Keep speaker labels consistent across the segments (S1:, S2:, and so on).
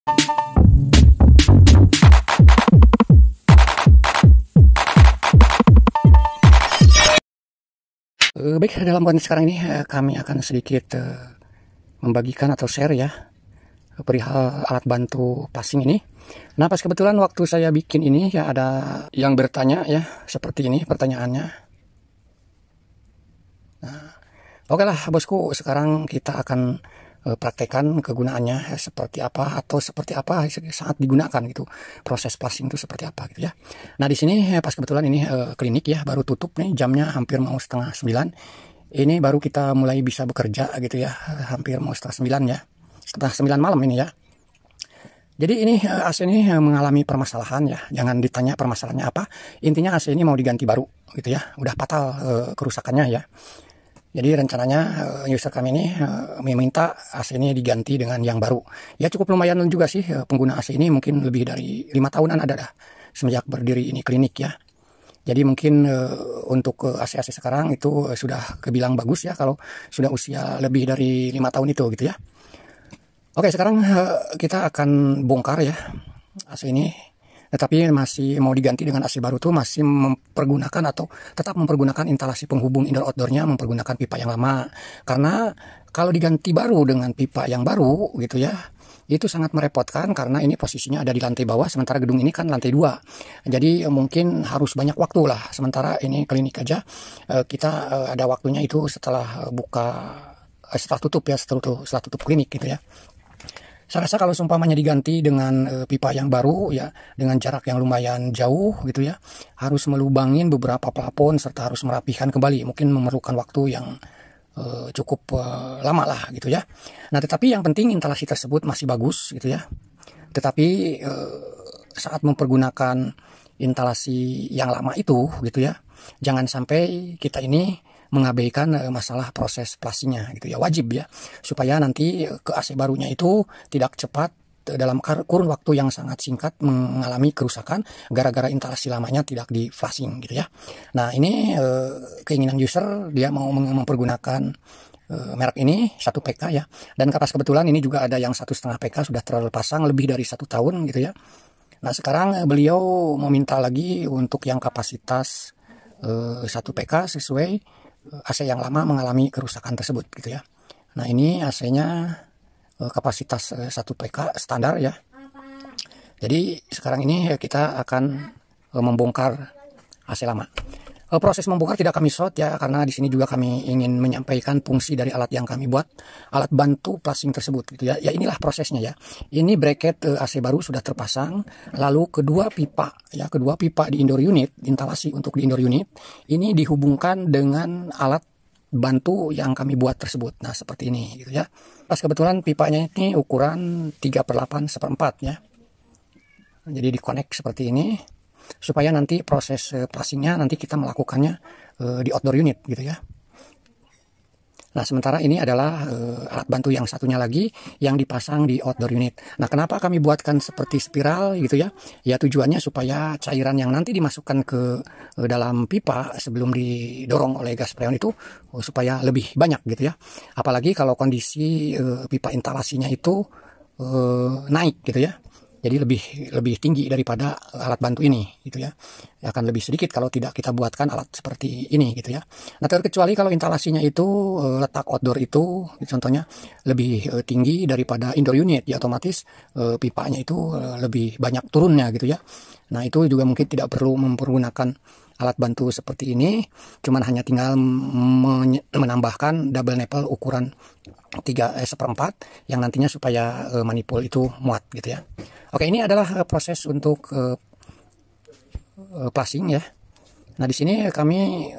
S1: Baik, dalam konten sekarang ini kami akan sedikit membagikan atau share ya perihal alat bantu passing ini. Nah, pas kebetulan waktu saya bikin ini ya ada yang bertanya ya seperti ini pertanyaannya. Nah, oke lah bosku, sekarang kita akan praktekkan kegunaannya seperti apa atau seperti apa saat digunakan gitu. Proses passing itu seperti apa gitu ya. Nah, di sini pas kebetulan ini klinik ya baru tutup nih, jamnya hampir mau setengah 9. Ini baru kita mulai bisa bekerja gitu ya, hampir mau setengah 9 ya. Setengah 9 malam ini ya. Jadi ini AC ini mengalami permasalahan ya. Jangan ditanya permasalahannya apa. Intinya AC ini mau diganti baru gitu ya. Udah fatal kerusakannya ya. Jadi rencananya user kami ini meminta AC ini diganti dengan yang baru. Ya cukup lumayan juga sih pengguna AC ini, mungkin lebih dari 5 tahunan ada dah semenjak berdiri ini klinik ya. Jadi mungkin untuk AC-AC sekarang itu sudah kebilang bagus ya kalau sudah usia lebih dari 5 tahun itu gitu ya. Oke, sekarang kita akan bongkar ya AC ini. Tetapi masih mau diganti dengan AC baru tuh masih mempergunakan atau tetap mempergunakan instalasi penghubung indoor-outdoornya, mempergunakan pipa yang lama. Karena kalau diganti baru dengan pipa yang baru gitu ya, itu sangat merepotkan karena ini posisinya ada di lantai bawah, sementara gedung ini kan lantai 2. Jadi mungkin harus banyak waktu lah. Sementara ini klinik aja kita ada waktunya itu setelah buka, setelah tutup ya, setelah tutup klinik gitu ya. Saya rasa kalau seumpamanya diganti dengan pipa yang baru ya, dengan jarak yang lumayan jauh gitu ya, harus melubangin beberapa plafon serta harus merapikan kembali, mungkin memerlukan waktu yang cukup lama lah gitu ya. Nah, tetapi yang penting instalasi tersebut masih bagus gitu ya. Tetapi saat mempergunakan instalasi yang lama itu gitu ya, jangan sampai kita ini mengabaikan masalah proses plasingnya gitu ya. Wajib ya supaya nanti ke AC barunya itu tidak cepat dalam kurun waktu yang sangat singkat mengalami kerusakan gara-gara instalasi lamanya tidak di flashing gitu ya. Nah, ini keinginan user, dia mau mempergunakan merek ini 1 PK ya, dan pas kebetulan ini juga ada yang 1,5 PK sudah terpasang lebih dari 1 tahun gitu ya. Nah, sekarang beliau meminta lagi untuk yang kapasitas 1 PK sesuai AC yang lama mengalami kerusakan tersebut gitu ya. Nah, ini AC-nya kapasitas 1 PK standar ya. Jadi sekarang ini kita akan membongkar AC lama. Proses membongkar tidak kami shot ya, karena di sini juga kami ingin menyampaikan fungsi dari alat yang kami buat, alat bantu passing tersebut gitu ya. Ya inilah prosesnya ya. Ini bracket AC baru sudah terpasang, lalu kedua pipa di indoor unit, instalasi untuk di indoor unit ini dihubungkan dengan alat bantu yang kami buat tersebut. Nah, seperti ini gitu ya. Pas kebetulan pipanya ini ukuran 3/8/4 ya. Jadi dikonek seperti ini, supaya nanti proses passingnya nanti kita melakukannya di outdoor unit gitu ya. Nah, sementara ini adalah alat bantu yang satunya lagi yang dipasang di outdoor unit. Nah, kenapa kami buatkan seperti spiral gitu ya? Ya tujuannya supaya cairan yang nanti dimasukkan ke dalam pipa sebelum didorong oleh gas freon itu supaya lebih banyak gitu ya. Apalagi kalau kondisi pipa instalasinya itu naik gitu ya. Jadi lebih tinggi daripada alat bantu ini gitu ya. Akan lebih sedikit kalau tidak kita buatkan alat seperti ini gitu ya. Nah, terkecuali kalau instalasinya itu letak outdoor itu contohnya lebih tinggi daripada indoor unit ya, otomatis pipanya itu lebih banyak turunnya gitu ya. Nah, itu juga mungkin tidak perlu mempergunakan alat bantu seperti ini, cuman hanya tinggal menambahkan double nipple ukuran 3/4 yang nantinya supaya manipul itu muat gitu ya. Oke, ini adalah proses untuk flashing ya. Nah, di sini kami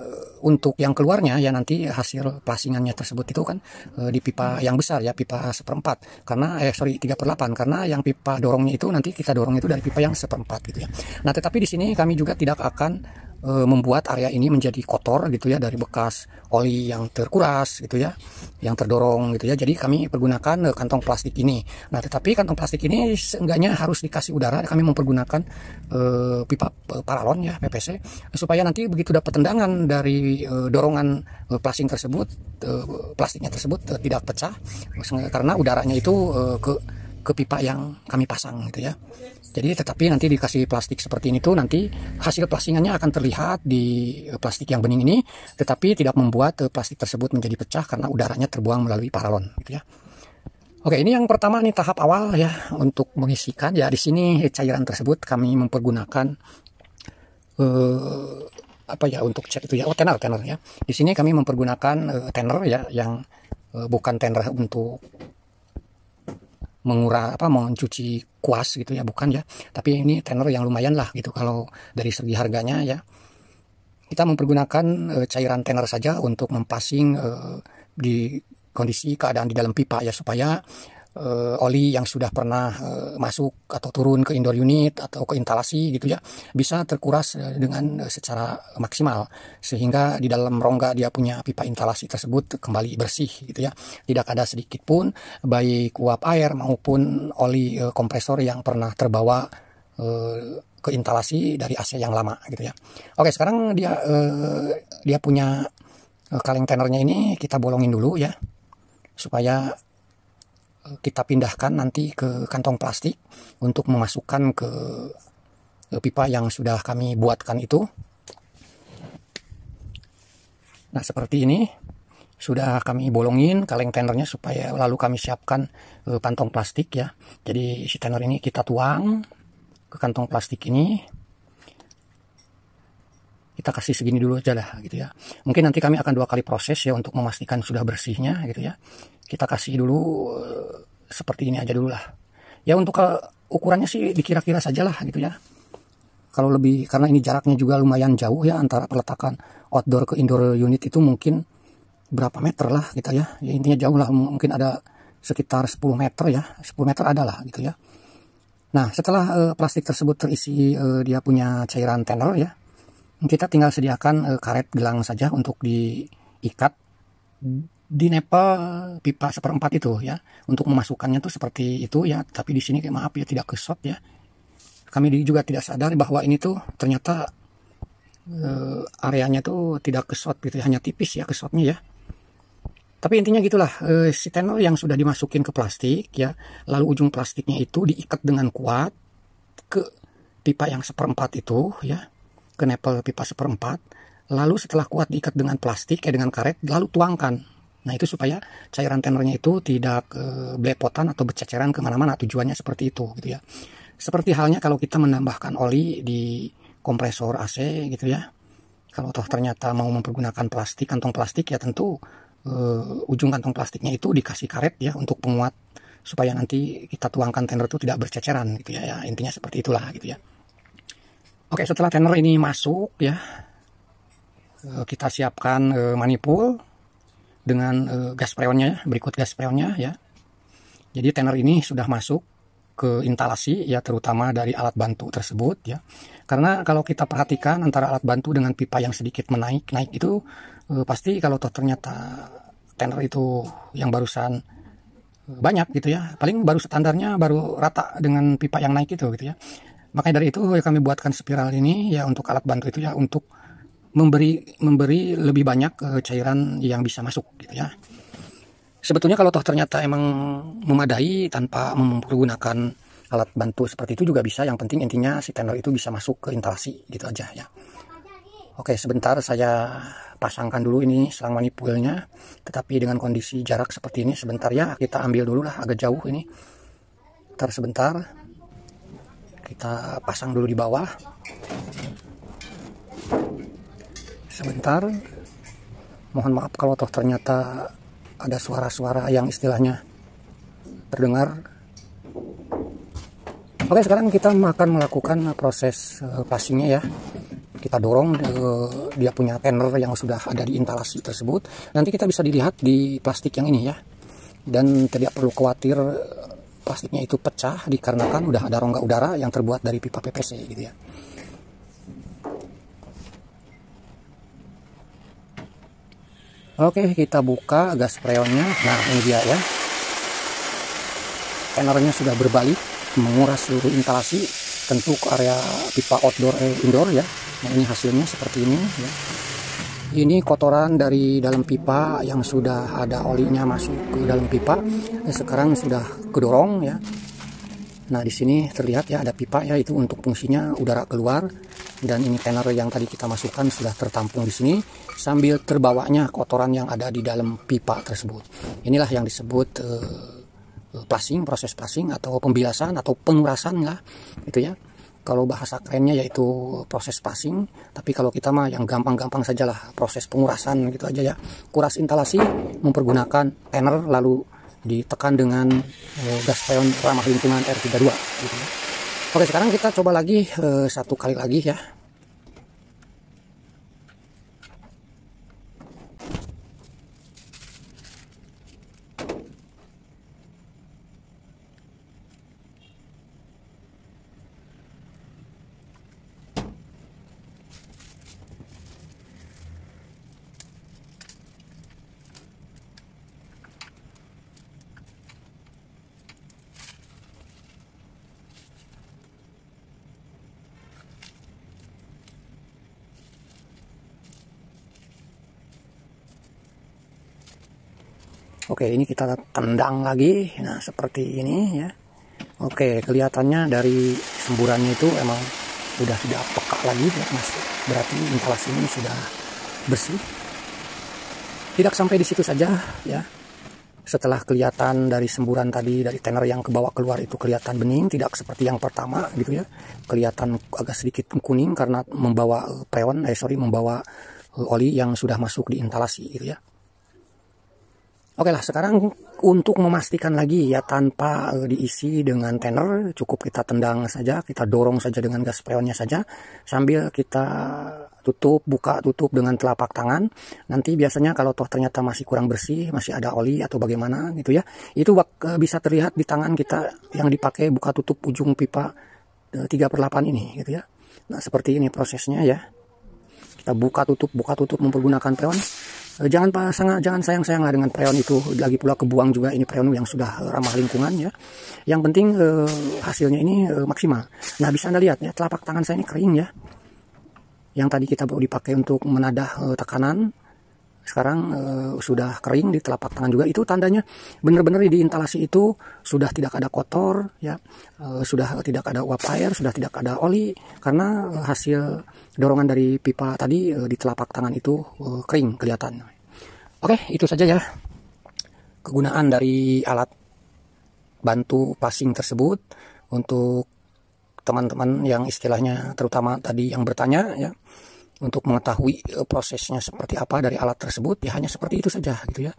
S1: untuk yang keluarnya ya nanti hasil flashingannya tersebut itu kan di pipa yang besar ya, pipa 1/4 karena 3/8 karena yang pipa dorongnya itu nanti kita dorong itu dari pipa yang 1/4 gitu ya. Nah, tetapi di sini kami juga tidak akan membuat area ini menjadi kotor gitu ya dari bekas oli yang terkuras gitu ya, yang terdorong gitu ya. Jadi kami pergunakan kantong plastik ini. Nah, tetapi kantong plastik ini seenggaknya harus dikasih udara. Kami mempergunakan pipa paralon ya, PVC, supaya nanti begitu dapat tendangan dari dorongan plastik tersebut, plastiknya tersebut tidak pecah karena udaranya itu ke pipa yang kami pasang gitu ya. Jadi tetapi nanti dikasih plastik seperti ini tuh nanti hasil plasingannya akan terlihat di plastik yang bening ini, tetapi tidak membuat plastik tersebut menjadi pecah karena udaranya terbuang melalui paralon gitu ya. Oke, ini yang pertama nih tahap awal ya untuk mengisikan ya. Di sini cairan tersebut kami mempergunakan apa ya untuk cat itu ya, tenor ya. Di sini kami mempergunakan tenor ya yang bukan tenor untuk mencuci kuas gitu ya, bukan ya, tapi ini tenor yang lumayan lah gitu kalau dari segi harganya ya. Kita mempergunakan cairan tenor saja untuk mempasing di kondisi keadaan di dalam pipa ya, supaya oli yang sudah pernah masuk atau turun ke indoor unit atau ke instalasi gitu ya bisa terkuras dengan secara maksimal, sehingga di dalam rongga dia punya pipa instalasi tersebut kembali bersih gitu ya, tidak ada sedikit pun baik uap air maupun oli kompresor yang pernah terbawa ke instalasi dari AC yang lama gitu ya. Oke, sekarang dia punya kaleng tenornya ini kita bolongin dulu ya, supaya kita pindahkan nanti ke kantong plastik untuk memasukkan ke pipa yang sudah kami buatkan itu. Nah, seperti ini sudah kami bolongin kaleng tenornya, supaya lalu kami siapkan kantong plastik ya. Jadi si tenor ini kita tuang ke kantong plastik ini. Kita kasih segini dulu aja lah gitu ya. Mungkin nanti kami akan 2 kali proses ya untuk memastikan sudah bersihnya gitu ya. Kita kasih dulu seperti ini aja dulu lah. Ya untuk ukurannya sih dikira-kira saja lah gitu ya. Kalau lebih, karena ini jaraknya juga lumayan jauh ya antara peletakan outdoor ke indoor unit itu mungkin berapa meter lah gitu ya. Ya intinya jauh lah, mungkin ada sekitar 10 meter ya. 10 meter ada lah gitu ya. Nah, setelah plastik tersebut terisi dia punya cairan tenor ya, kita tinggal sediakan karet gelang saja untuk diikat di nepel pipa 1/4 itu ya. Untuk memasukkannya tuh seperti itu ya, tapi di sini maaf ya tidak kesot ya. Kami juga tidak sadar bahwa ini tuh ternyata areanya tuh tidak kesot gitu ya, hanya tipis ya kesotnya ya. Tapi intinya gitulah, si tenor yang sudah dimasukin ke plastik ya, lalu ujung plastiknya itu diikat dengan kuat ke pipa yang 1/4 itu ya, ke nepel pipa 1/4. Lalu setelah kuat diikat dengan plastik dengan karet, lalu tuangkan. Nah, itu supaya cairan tenornya itu tidak belepotan atau berceceran kemana-mana. Tujuannya seperti itu gitu ya. Seperti halnya kalau kita menambahkan oli di kompresor AC gitu ya. Kalau toh ternyata mau mempergunakan plastik, kantong plastik ya tentu ujung kantong plastiknya itu dikasih karet ya untuk penguat, supaya nanti kita tuangkan tenor itu tidak berceceran gitu ya. Intinya seperti itulah gitu ya. Oke, setelah tenor ini masuk ya, kita siapkan manifold dengan gas freonnya ya, berikut gas freonnya ya. Jadi tenor ini sudah masuk ke instalasi ya, terutama dari alat bantu tersebut ya. Karena kalau kita perhatikan antara alat bantu dengan pipa yang sedikit naik itu pasti kalau toh ternyata tenor itu yang barusan banyak gitu ya, paling baru standarnya baru rata dengan pipa yang naik itu gitu ya. Makanya dari itu ya kami buatkan spiral ini ya untuk alat bantu itu ya, untuk memberi lebih banyak cairan yang bisa masuk gitu ya. Sebetulnya kalau toh ternyata emang memadai tanpa mempergunakan alat bantu seperti itu juga bisa, yang penting intinya si tenor itu bisa masuk ke instalasi gitu aja ya. Oke, sebentar saya pasangkan dulu ini selang manifoldnya, tetapi dengan kondisi jarak seperti ini sebentar ya, kita ambil dulu lah agak jauh ini. Ntar sebentar kita pasang dulu di bawah. Sebentar, mohon maaf kalau toh ternyata ada suara-suara yang istilahnya terdengar. Oke, sekarang kita akan melakukan proses passingnya ya. Kita dorong dia punya tenor yang sudah ada di instalasi tersebut. Nanti kita bisa dilihat di plastik yang ini ya. Dan tidak perlu khawatir plastiknya itu pecah, dikarenakan udah ada rongga udara yang terbuat dari pipa PVC gitu ya. Oke, kita buka gas freonnya. Nah, ini dia ya. Tenornya sudah berbalik, menguras seluruh instalasi, tentu ke area pipa outdoor indoor ya. Nah, ini hasilnya seperti ini ya. Ini kotoran dari dalam pipa yang sudah ada olinya masuk ke dalam pipa. Sekarang sudah kedorong ya. Nah, di sini terlihat ya ada pipa ya, itu untuk fungsinya udara keluar, dan ini tenor yang tadi kita masukkan sudah tertampung di sini sambil terbawanya kotoran yang ada di dalam pipa tersebut. Inilah yang disebut flushing, proses flushing atau pembilasan atau pengurasan lah, itu ya. Kalau bahasa kerennya yaitu proses flushing, tapi kalau kita mah yang gampang-gampang sajalah proses pengurasan gitu aja ya. Kuras instalasi mempergunakan tenor lalu ditekan dengan gas freon ramah lingkungan R32 gitu ya. Oke, sekarang kita coba lagi satu kali lagi ya. Oke, ini kita tendang lagi. Nah, seperti ini ya. Oke, kelihatannya dari semburannya itu emang sudah tidak peka lagi ya, Mas. Berarti instalasi ini sudah bersih. Tidak sampai di situ saja ya. Setelah kelihatan dari semburan tadi, dari tenor yang ke bawah keluar itu kelihatan bening, tidak seperti yang pertama gitu ya. Kelihatan agak sedikit kuning karena membawa membawa oli yang sudah masuk di instalasi gitu ya. Oke lah, sekarang untuk memastikan lagi ya, tanpa diisi dengan tenor, cukup kita tendang saja, kita dorong saja dengan gas freonnya saja, sambil kita buka tutup dengan telapak tangan. Nanti biasanya kalau toh ternyata masih kurang bersih, masih ada oli atau bagaimana gitu ya, itu bisa terlihat di tangan kita yang dipakai buka tutup ujung pipa 3/8 ini gitu ya. Nah, seperti ini prosesnya ya. Kita buka tutup mempergunakan freon. Jangan sayang-sayang lah dengan freon itu, lagi pula kebuang juga ini freon yang sudah ramah lingkungan ya. Yang penting hasilnya ini maksimal. Nah, bisa Anda lihat ya, telapak tangan saya ini kering ya. Yang tadi kita baru dipakai untuk menadah tekanan, sekarang sudah kering di telapak tangan juga. Itu tandanya benar-benar di instalasi itu sudah tidak ada kotor ya, sudah tidak ada uap air, sudah tidak ada oli, karena hasil dorongan dari pipa tadi di telapak tangan itu kering kelihatan. Oke, itu saja ya kegunaan dari alat bantu flushing tersebut untuk teman-teman yang istilahnya, terutama tadi yang bertanya ya, untuk mengetahui prosesnya seperti apa dari alat tersebut, ya hanya seperti itu saja gitu ya.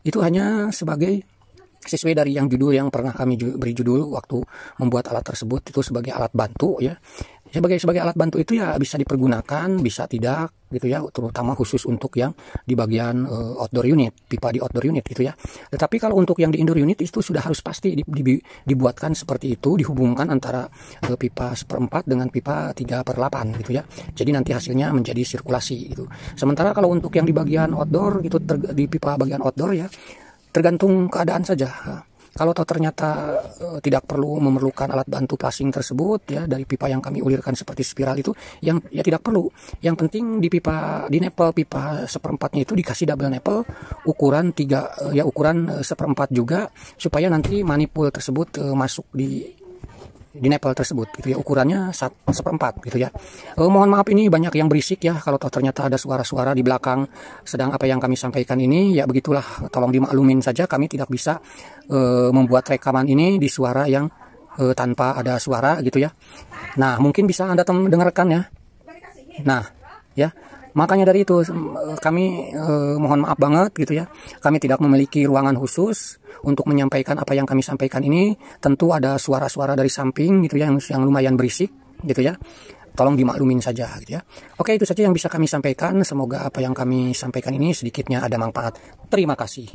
S1: Itu hanya sesuai dari yang judul yang pernah kami beri judul waktu membuat alat tersebut, itu sebagai alat bantu ya. Sebagai alat bantu itu ya bisa dipergunakan, bisa tidak gitu ya, terutama khusus untuk yang di bagian outdoor unit, pipa di outdoor unit gitu ya. Tetapi kalau untuk yang di indoor unit itu sudah harus pasti dibuatkan seperti itu, dihubungkan antara pipa 1/4 dengan pipa 3/8 gitu ya. Jadi nanti hasilnya menjadi sirkulasi gitu. Sementara kalau untuk yang di bagian outdoor gitu, di pipa bagian outdoor ya, tergantung keadaan saja. Kalau ternyata tidak memerlukan alat bantu flushing tersebut ya, dari pipa yang kami ulirkan seperti spiral itu, yang ya tidak perlu. Yang penting di nipple pipa 1/4-nya itu dikasih double nipple ukuran 1/4 juga, supaya nanti manipul tersebut masuk di nipple tersebut gitu ya, ukurannya 1/4 gitu ya. Mohon maaf ini banyak yang berisik ya, kalau ternyata ada suara-suara di belakang sedang apa yang kami sampaikan ini ya, begitulah, tolong dimaklumin saja, kami tidak bisa membuat rekaman ini di suara yang tanpa ada suara gitu ya. Nah, mungkin bisa Anda dengarkan ya. Nah ya, makanya dari itu kami mohon maaf banget gitu ya, kami tidak memiliki ruangan khusus untuk menyampaikan apa yang kami sampaikan ini. Tentu ada suara-suara dari samping gitu ya, yang lumayan berisik gitu ya, tolong dimaklumin saja gitu ya. Oke, itu saja yang bisa kami sampaikan. Semoga apa yang kami sampaikan ini sedikitnya ada manfaat. Terima kasih.